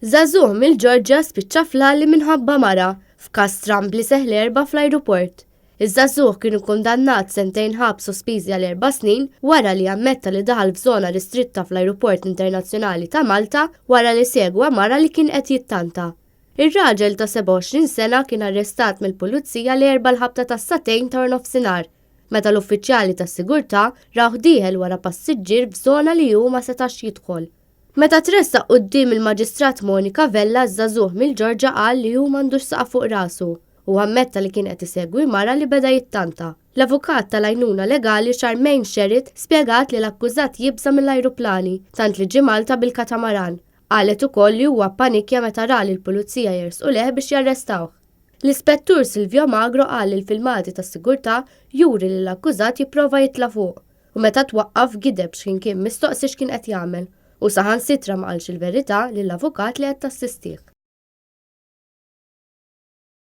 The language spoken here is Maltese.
Żagħżugħ mill-Ġorġja spiċċa fl-għalli minħabba mara f'każ Trump li seħħ l-4 fl-ajruport. Iż-żagħżugħ kien ikkundannat 2 ħabs sospiżi għal 4 snin wara li ammetta li daħal f'żona ristritta fl-Ajruport Internazzjonali ta' Malta wara li segwa mara li kien qed jittanta. Ir-raġel ta' 27 sena kien arrestat mill-pulizija l-4 ħabta ta' satejn ta' nofsinhar, meta l-uffiċjali tas-sigurtà raw dieħel wara passiġġier f'żona li hu ma setax jidħol. Meta tressaq quddiem il-Maġistrat Monika Vella żagħżugħ mill-Ġorġja qal li hu m'għandux saqa fuq rasu u ammetta li kien qed isegwi mara li beda jittanta. L-avukat tal-għajnuna legali Charmaine Sherritt spjegat li l-akkużat jibża mill-ajruplani tant li ġie Malta bil-katamaran. Qalet ukoll li huwa ppanikja meta ra li l-pulizija jersqu leh biex jarrestawh. L-Ispettur Silvio Magro qal li l-filmati tas-sigurtà juri li l-akkużat jipprova jitla' fuq u meta twaqqaf gideb x'kien kien mistoqsi x'kien qed jagħmel u saħansitra ma qalx il-verità lill-avukat li qed tassistih.